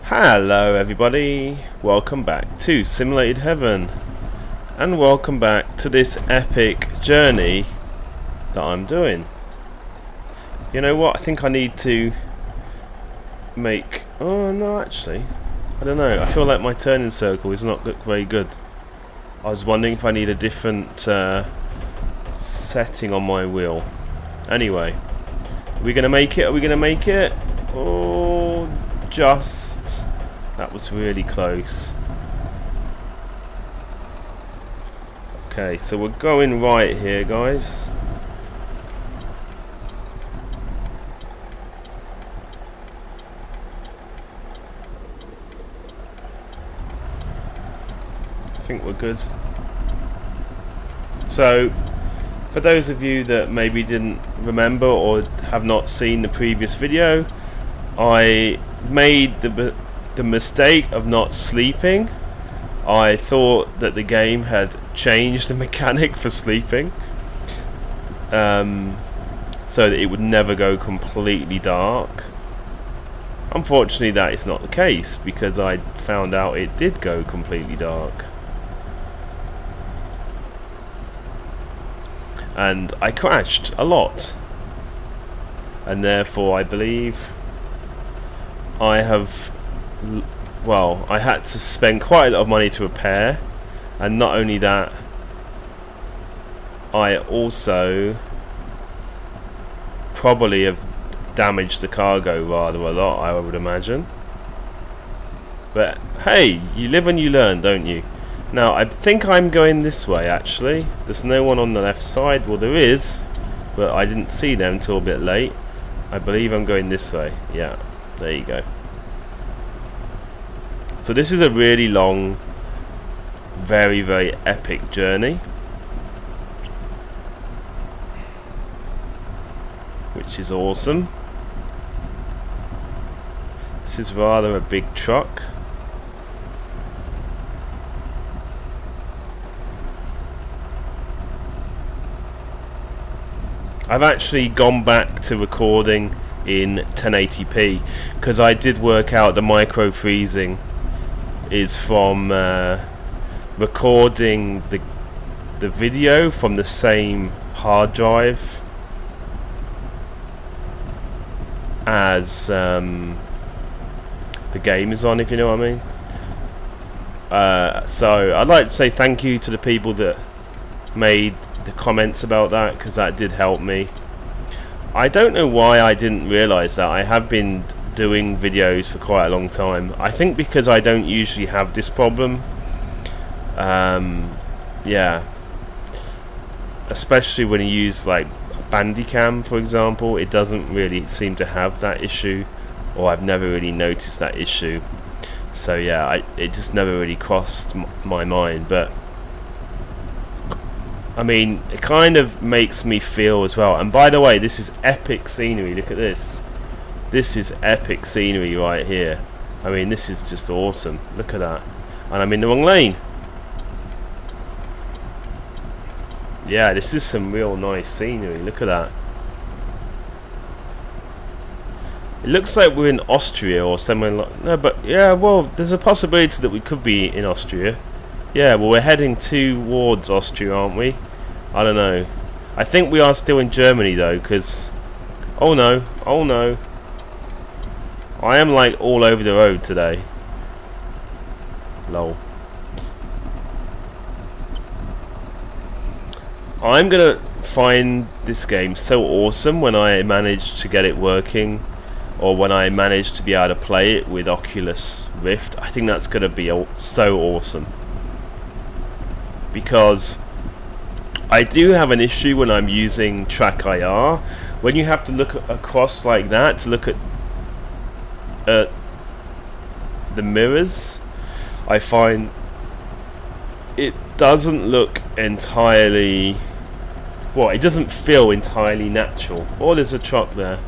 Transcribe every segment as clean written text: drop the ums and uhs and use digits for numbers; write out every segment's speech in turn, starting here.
Hello everybody, welcome back to Simulated Heaven, and welcome back to this epic journey that I'm doing. You know what, I think I need to make... oh no, actually, I don't know, I feel like my turning circle is not very good. I was wondering if I need a different setting on my wheel. Anyway, are we going to make it? Are we going to make it? Oh, just... that was really close. Okay, so we're going right here, guys. I think we're good. So, for those of you that maybe didn't remember or have not seen the previous video, I made the mistake of not sleeping. I thought that the game had changed the mechanic for sleeping, so that it would never go completely dark. Unfortunately, that is not the case, because I found out it did go completely dark. And I crashed a lot, and therefore I believe I have, well, I had to spend quite a lot of money to repair, and not only that, I also probably have damaged the cargo rather a lot, I would imagine. But hey, you live and you learn, don't you? Now, I think I'm going this way, actually. There's no one on the left side. Well, there is, but I didn't see them till a bit late. I believe I'm going this way. Yeah, there you go. So this is a really long, very, very epic journey, which is awesome. This is rather a big truck. I've actually gone back to recording in 1080p because I did work out the micro freezing is from recording the video from the same hard drive as the game is on, if you know what I mean. So I'd like to say thank you to the people that made the comments about that, because that did help me. I don't know why I didn't realise that. I have been doing videos for quite a long time. I think because I don't usually have this problem. Yeah, especially when you use like Bandicam, for example, it doesn't really seem to have that issue, or I've never really noticed that issue. So yeah, it just never really crossed my mind. But I mean, it kind of makes me feel as well. And by the way, this is epic scenery. Look at this. This is epic scenery right here. I mean, this is just awesome. Look at that. And I'm in the wrong lane. Yeah, this is some real nice scenery. Look at that. It looks like we're in Austria or somewhere like... no, but yeah, well, there's a possibility that we could be in Austria. Yeah, well, we're heading towards Austria, aren't we? I don't know. I think we are still in Germany, though, because... oh no, oh no. I am, like, all over the road today. Lol. I'm gonna find this game so awesome when I manage to get it working, or when I manage to be able to play it with Oculus Rift. I think that's gonna be so awesome. Because I do have an issue when I'm using TrackIR. When you have to look across like that to look at the mirrors, I find it doesn't look entirely... well, it doesn't feel entirely natural. Oh, there's a truck there.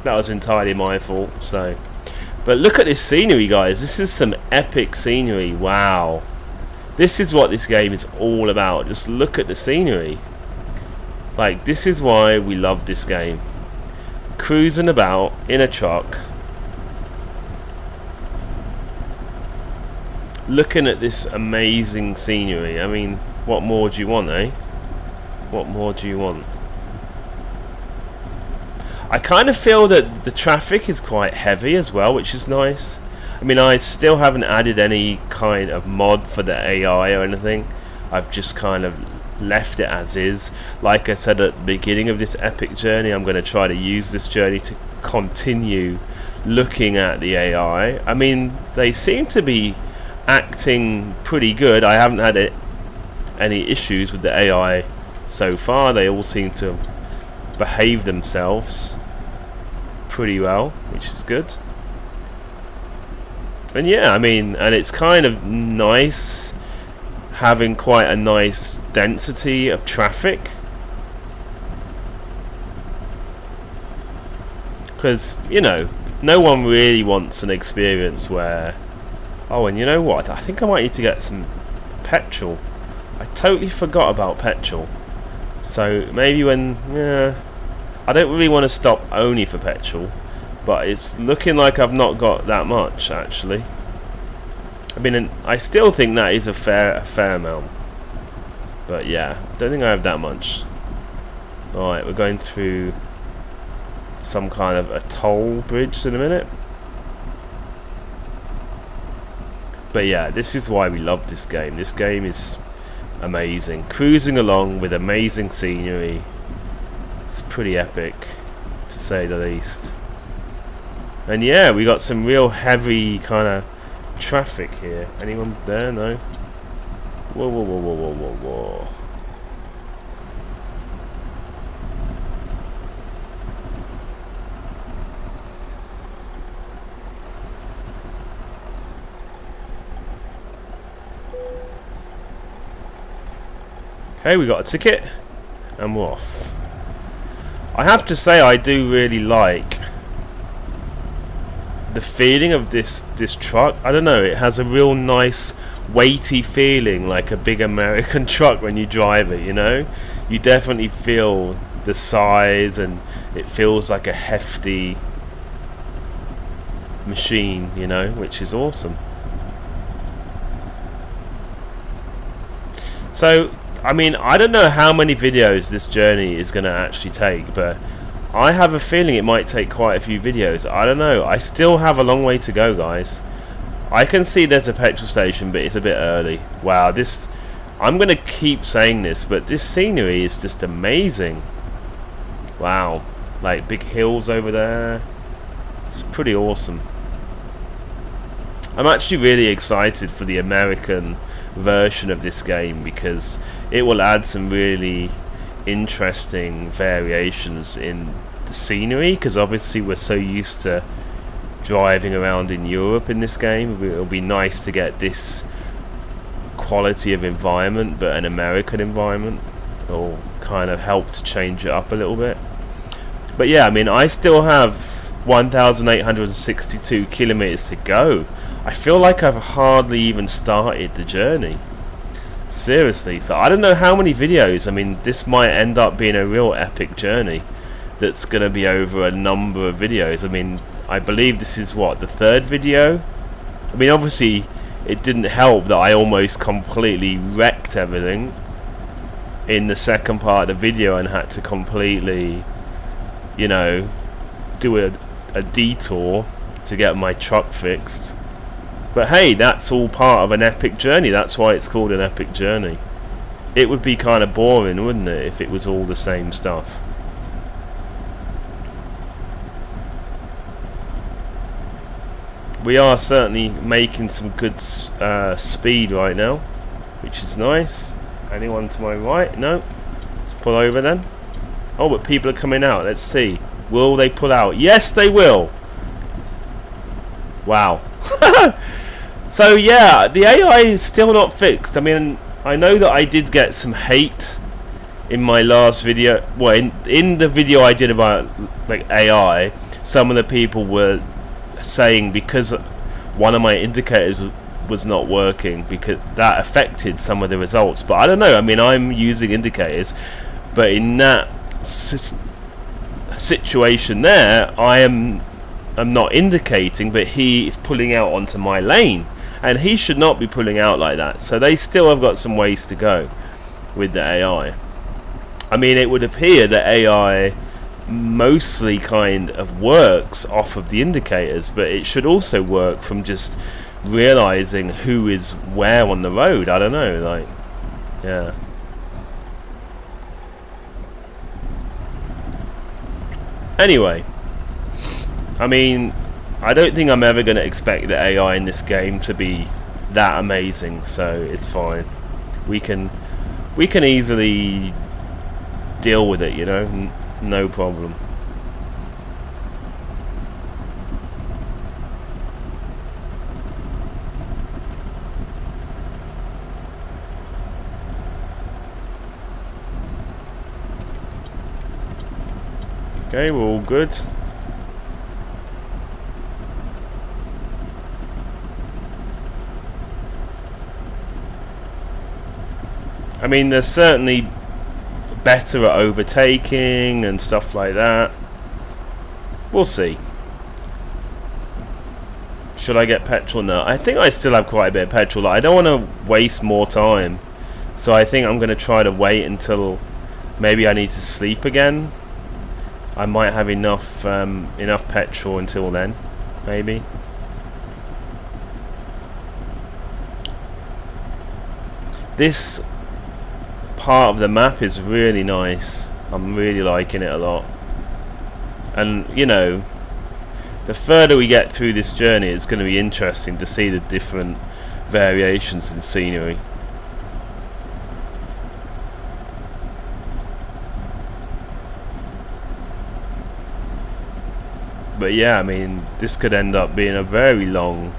That was entirely my fault, so... but look at this scenery, guys. This is some epic scenery. Wow. This is what this game is all about. Just look at the scenery. Like, this is why we love this game. cruising about in a truck, looking at this amazing scenery. I mean, what more do you want, eh? What more do you want? I kind of feel that the traffic is quite heavy as well, which is nice. I mean, I still haven't added any kind of mod for the AI or anything. I've just kind of left it as is. Like I said at the beginning of this epic journey, I'm going to try to use this journey to continue looking at the AI. I mean, they seem to be acting pretty good. I haven't had any issues with the AI so far. They all seem to behave themselves pretty well, which is good. And yeah, I mean, and it's kind of nice having quite a nice density of traffic, because, you know, no one really wants an experience where, oh, and you know what, I think I might need to get some petrol. I totally forgot about petrol. So maybe when, yeah, I don't really want to stop only for petrol, but it's looking like I've not got that much actually. I mean, I still think that is a fair amount, but yeah, don't think I have that much. Alright, we're going through some kind of a toll bridge in a minute. But yeah, this is why we love this game. This game is amazing. Cruising along with amazing scenery. It's pretty epic, to say the least. And yeah, we got some real heavy kind of traffic here. Anyone there? No? Whoa, whoa, whoa, whoa, whoa, whoa, whoa. Okay, we got a ticket and we're off. I have to say, I do really like the feeling of this truck. I don't know, it has a real nice weighty feeling, like a big American truck when you drive it, you know? You definitely feel the size, and it feels like a hefty machine, you know, which is awesome. So I mean, I don't know how many videos this journey is going to actually take, but I have a feeling it might take quite a few videos. I don't know. I still have a long way to go, guys. I can see there's a petrol station, but it's a bit early. Wow, this... I'm going to keep saying this, but this scenery is just amazing. Wow. Like, big hills over there. It's pretty awesome. I'm actually really excited for the American version of this game, because it will add some really interesting variations in the scenery, because obviously we're so used to driving around in Europe in this game. It'll be nice to get this quality of environment, but an American environment will kind of help to change it up a little bit. But yeah, I mean, I still have 1,862 kilometers to go. I feel like I've hardly even started the journey. Seriously, so I don't know how many videos. I mean, this might end up being a real epic journey that's going to be over a number of videos. I mean, I believe this is what, the third video? I mean, obviously it didn't help that I almost completely wrecked everything in the second part of the video and had to completely, you know, do a detour to get my truck fixed. But hey, that's all part of an epic journey. That's why it's called an epic journey. It would be kind of boring, wouldn't it, if it was all the same stuff. We are certainly making some good speed right now, which is nice. Anyone to my right? No. Let's pull over then. Oh, but people are coming out. Let's see. Will they pull out? Yes, they will. Wow. So yeah, the AI is still not fixed. I mean, I know that I did get some hate in my last video. Well, in the video I did about like AI, some of the people were saying because one of my indicators was not working, because that affected some of the results. But I don't know. I mean, I'm using indicators, but in that situation there, I'm not indicating, but he is pulling out onto my lane, and he should not be pulling out like that. So they still have got some ways to go with the AI. I mean, it would appear that AI mostly kind of works off of the indicators, but it should also work from just realizing who is where on the road. I don't know, like, yeah. Anyway, I mean, I don't think I'm ever going to expect the AI in this game to be that amazing, so it's fine. We can easily deal with it, you know, no problem. Okay, we're all good. I mean, they're certainly better at overtaking and stuff like that. We'll see. Should I get petrol now? I think I still have quite a bit of petrol. I don't want to waste more time, so I think I'm going to try to wait until maybe I need to sleep again. I might have enough petrol until then, maybe. This part of the map is really nice. I'm really liking it a lot. And, you know, the further we get through this journey, it's going to be interesting to see the different variations in scenery. But yeah, I mean, this could end up being a very long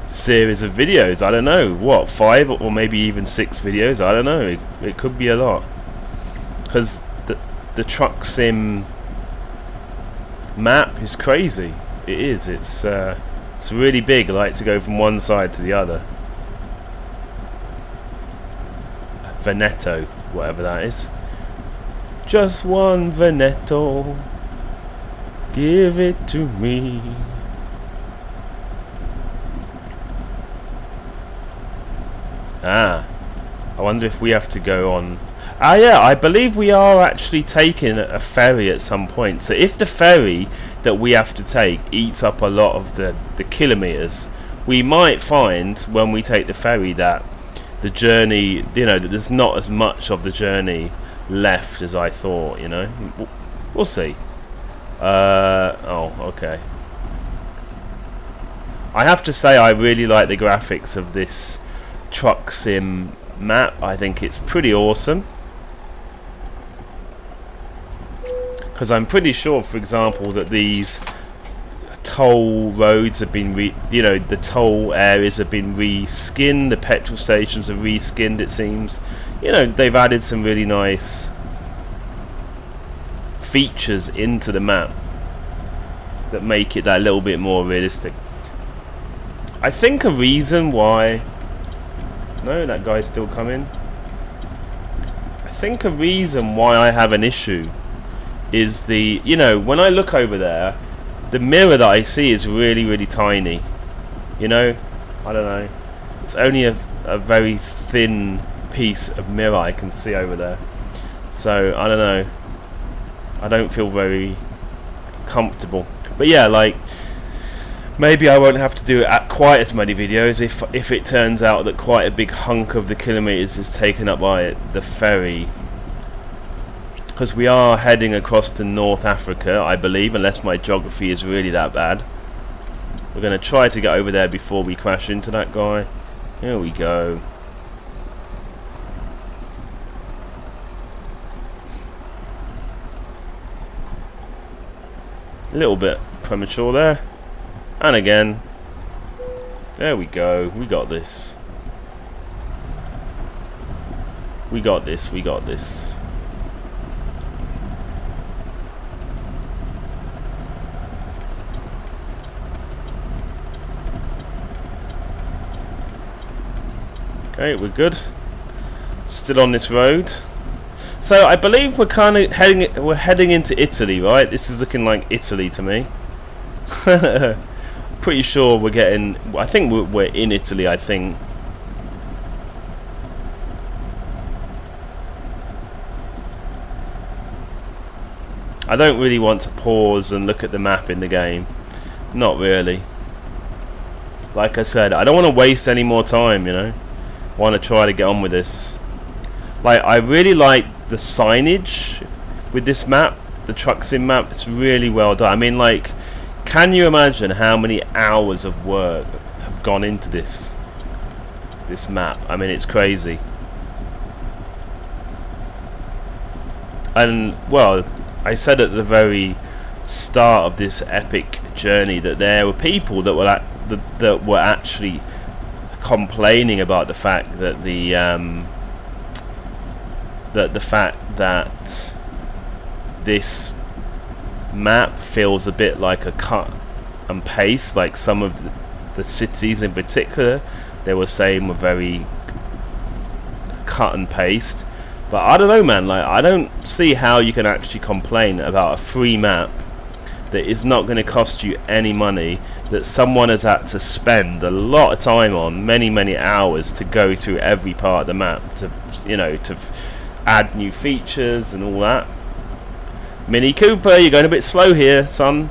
series of videos. I don't know, what, 5 or maybe even 6 videos, I don't know. It could be a lot, because the TruckSim map is crazy. It is. It's really big. I like to go from one side to the other. Veneto, whatever that is. Just one Veneto, give it to me. Ah, I wonder if we have to go on. Ah, yeah, I believe we are actually taking a ferry at some point. So if the ferry that we have to take eats up a lot of the kilometers, we might find when we take the ferry that the journey, you know, that there's not as much of the journey left as I thought, you know. We'll see. Oh, okay. I have to say, I really like the graphics of this TruckSim map. I think it's pretty awesome, because I'm pretty sure, for example, that these toll roads have been the toll areas have been reskinned, the petrol stations are reskinned, it seems. You know, they've added some really nice features into the map that make it that little bit more realistic. I think a reason why... No, that guy's still coming. I think a reason why I have an issue is the... You know, when I look over there, the mirror that I see is really, really tiny. You know? I don't know. It's only a very thin piece of mirror I can see over there. So, I don't know. I don't feel very comfortable. But yeah, like, maybe I won't have to do quite as many videos if it turns out that quite a big hunk of the kilometers is taken up by the ferry. Because we are heading across to North Africa, I believe, unless my geography is really that bad. We're going to try to get over there before we crash into that guy. Here we go. A little bit premature there. And again. There we go. We got this. We got this. We got this. Okay, we're good. Still on this road. So I believe we're kind of heading into Italy, right? This is looking like Italy to me. Pretty sure we're getting. I think we're in Italy. I think. I don't really want to pause and look at the map in the game. Not really. Like I said, I don't want to waste any more time, you know. I want to try to get on with this. Like, I really like the signage with this map, the TruckSim map. It's really well done. I mean, like, can you imagine how many hours of work have gone into this map? I mean, it's crazy. And, well, I said at the very start of this epic journey that there were people that were actually complaining about the fact that that this map feels a bit like a cut and paste. Like some of the cities in particular, they were saying were very cut and paste. But I don't know, man. Like, I don't see how you can actually complain about a free map that is not going to cost you any money, that someone has had to spend a lot of time on, many hours, to go through every part of the map, to, you know, to add new features and all that. Mini Cooper, you're going a bit slow here, son.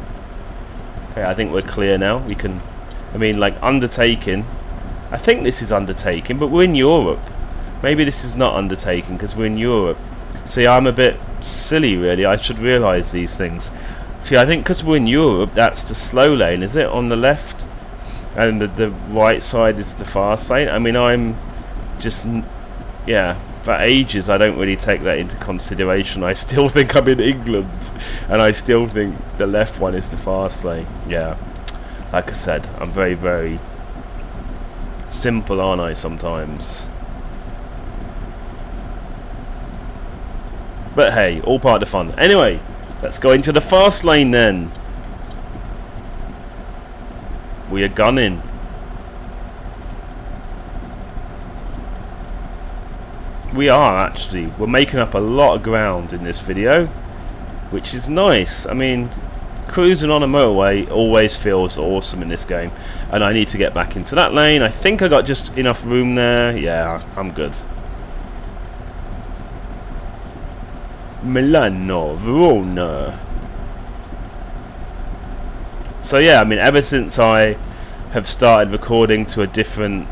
Okay, I think we're clear now. We can, I mean, like, undertaking. I think this is undertaking, but we're in Europe. Maybe this is not undertaking because we're in Europe. See, I'm a bit silly, really. I should realise these things. See, I think because we're in Europe, that's the slow lane, is it? On the left, and the right side is the fast lane. I mean, I'm just, yeah, for ages I don't really take that into consideration. I still think I'm in England, and I still think the left one is the fast lane. Yeah, like I said, I'm very, very simple, aren't I, sometimes? But hey, all part of the fun. Anyway, let's go into the fast lane then. We are gunning. We are actually. We're making up a lot of ground in this video, which is nice. I mean, cruising on a motorway always feels awesome in this game. And I need to get back into that lane. I think I got just enough room there. Yeah, I'm good. Milano, Verona. So yeah, I mean, ever since I have started recording to a different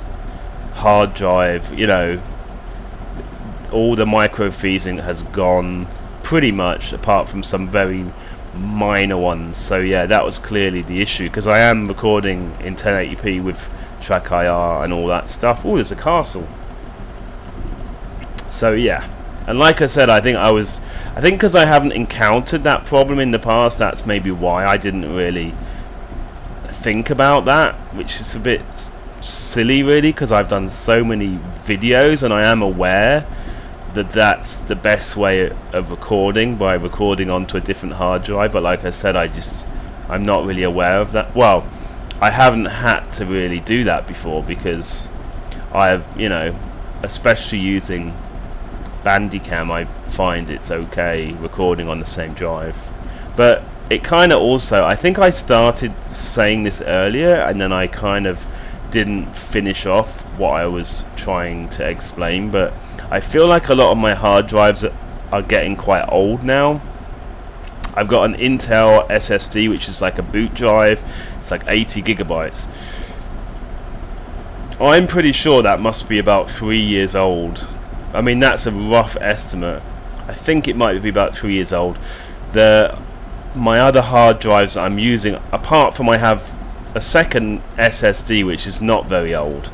hard drive, you know, all the microfizzing has gone pretty much, apart from some very minor ones. So yeah, that was clearly the issue, because I am recording in 1080p with Track IR and all that stuff. Oh, there's a castle. So yeah. And like I said, I think because I haven't encountered that problem in the past, that's maybe why I didn't really think about that, which is a bit silly really, because I've done so many videos and I am aware that that's the best way of recording, by recording onto a different hard drive. But like I said, I'm not really aware of that. Well, I haven't had to really do that before, because I've, you know, especially using Bandicam, I find it's okay recording on the same drive. But it kind of also, I think I started saying this earlier and then I kind of didn't finish off what I was trying to explain, but I feel like a lot of my hard drives are getting quite old now. I've got an Intel SSD, which is like a boot drive. It's like 80 gigabytes. I'm pretty sure that must be about 3 years old. I mean, that's a rough estimate. I think it might be about 3 years old. My other hard drives that I'm using, apart from I have a second SSD which is not very old,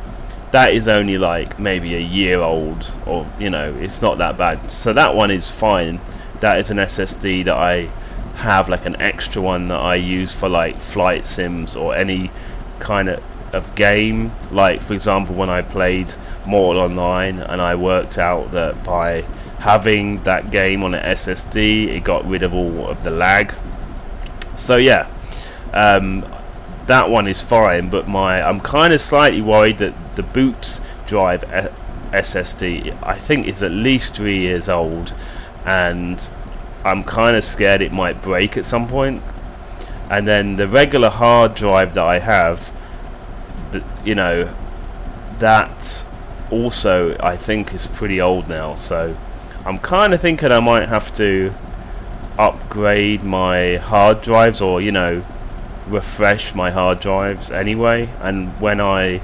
that is only like maybe a year old, or, you know, it's not that bad. So that one is fine. That is an SSD that I have, like an extra one that I use for like flight sims or any kind of game. Like for example, when I played Mortal Online, and I worked out that by having that game on an SSD, it got rid of all of the lag. So yeah, that one is fine. But I'm kind of slightly worried that the boot drive SSD, I think, is at least 3 years old, and I'm kind of scared it might break at some point. And then the regular hard drive that I have, you know, that also I think is pretty old now, so I'm kind of thinking I might have to upgrade my hard drives, or, you know, refresh my hard drives anyway. And when I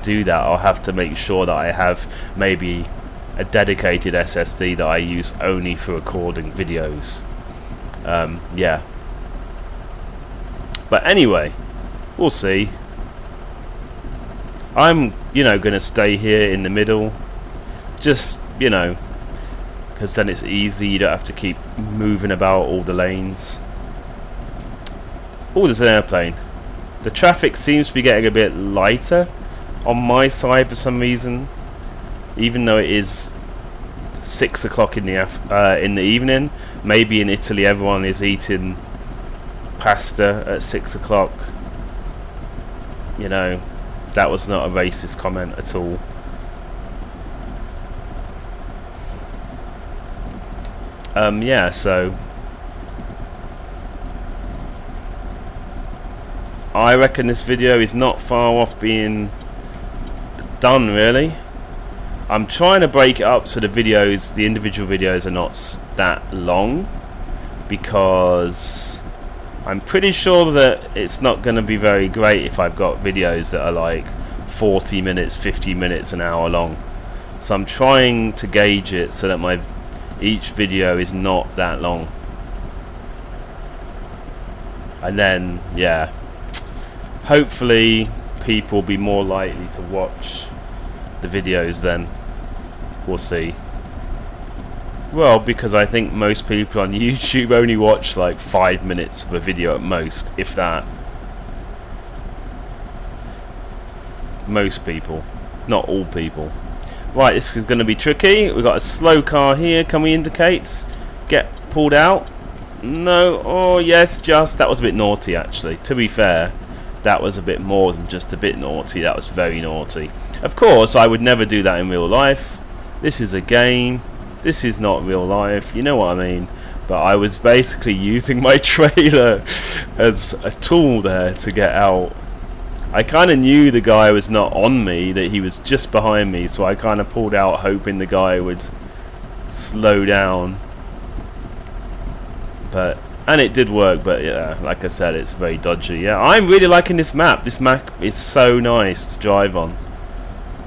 do that, I'll have to make sure that I have maybe a dedicated SSD that I use only for recording videos. Yeah, but anyway, we'll see. I'm, you know, gonna stay here in the middle, just, you know, because then it's easy, you don't have to keep moving about all the lanes. Oh, there's an airplane. The traffic seems to be getting a bit lighter on my side for some reason, even though it is 6 o'clock in the evening. Maybe in Italy everyone is eating pasta at 6 o'clock. You know, that was not a racist comment at all. Yeah, so I reckon this video is not far off being done, really. I'm trying to break it up so the videos, the individual videos, are not that long, because I'm pretty sure that it's not going to be very great if I've got videos that are like 40 minutes, 50 minutes, an hour long. So I'm trying to gauge it so that each video is not that long. And then, yeah, hopefully people will be more likely to watch the videos then. We'll see. Well, because I think most people on YouTube only watch like 5 minutes of a video at most, if that. Most people, not all people. Right, this is going to be tricky. We've got a slow car here. Can we indicate? Get pulled out? No. Oh yes, just. That was a bit naughty, actually. To be fair, that was a bit more than just a bit naughty. That was very naughty. Of course, I would never do that in real life. This is a game. This is not real life. You know what I mean? But I was basically using my trailer as a tool there to get out. I kind of knew the guy was not on me, that he was just behind me, so I kind of pulled out hoping the guy would slow down. And it did work, but yeah, like I said, it's very dodgy. Yeah, I'm really liking this map. This map is so nice to drive on.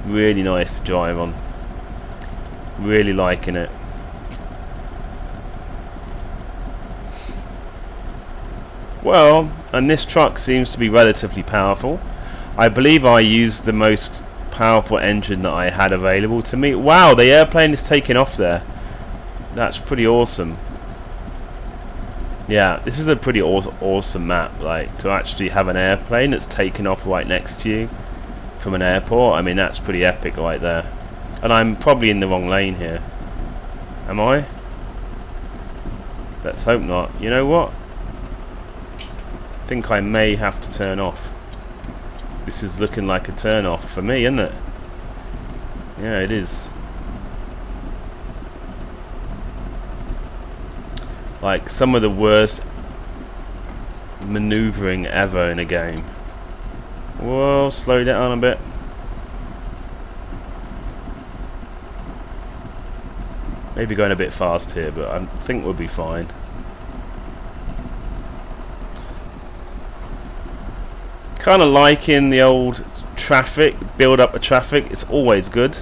Really nice to drive on. Really liking it. Well, and this truck seems to be relatively powerful. I believe I used the most powerful engine that I had available to me. Wow, the airplane is taking off there. That's pretty awesome. Yeah, this is a pretty awesome map. Like, to actually have an airplane that's taking off right next to you from an airport. I mean, that's pretty epic right there. And I'm probably in the wrong lane here. Am I? Let's hope not. You know what? I think I may have to turn off. This is looking like a turn off for me, isn't it? Yeah, it is. Like some of the worst maneuvering ever in a game. Whoa, slow down a bit. Maybe going a bit fast here, but I think we'll be fine. Kind of liking the old traffic, build up of traffic. It's always good.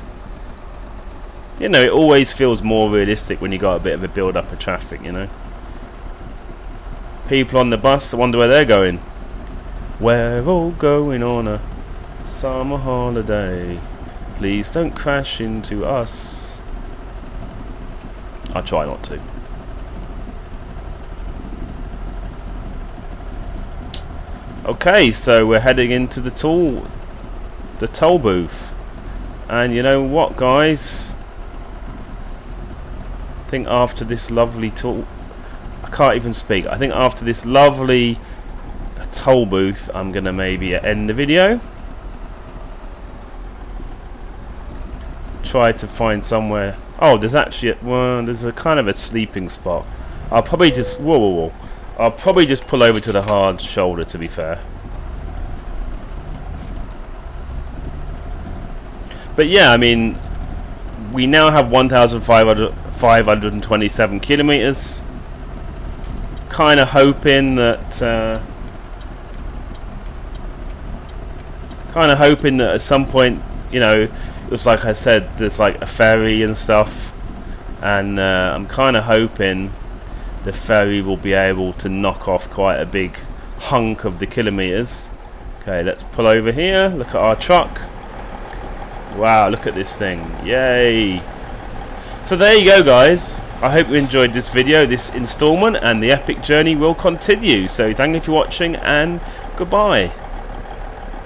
You know, it always feels more realistic when you got a bit of a build up of traffic, you know. People on the bus, I wonder where they're going. We're all going on a summer holiday. Please don't crash into us. I'll try not to. Okay, so we're heading into the toll booth. And you know what, guys? I think after this lovely toll, I can't even speak. I think after this lovely toll booth, I'm gonna maybe end the video. Try to find somewhere. Oh, there's actually there's a kind of a sleeping spot. I'll probably just I'll probably just pull over to the hard shoulder, to be fair. But yeah, I mean, we now have 1,527 kilometers. Kind of hoping that at some point, you know, it was like I said, there's like a ferry and stuff, and I'm kind of hoping the ferry will be able to knock off quite a big hunk of the kilometers. Okay, let's pull over here. Look at our truck. Wow, look at this thing. Yay. So there you go, guys. I hope you enjoyed this video, this installment, and the epic journey will continue. So thank you for watching, and goodbye.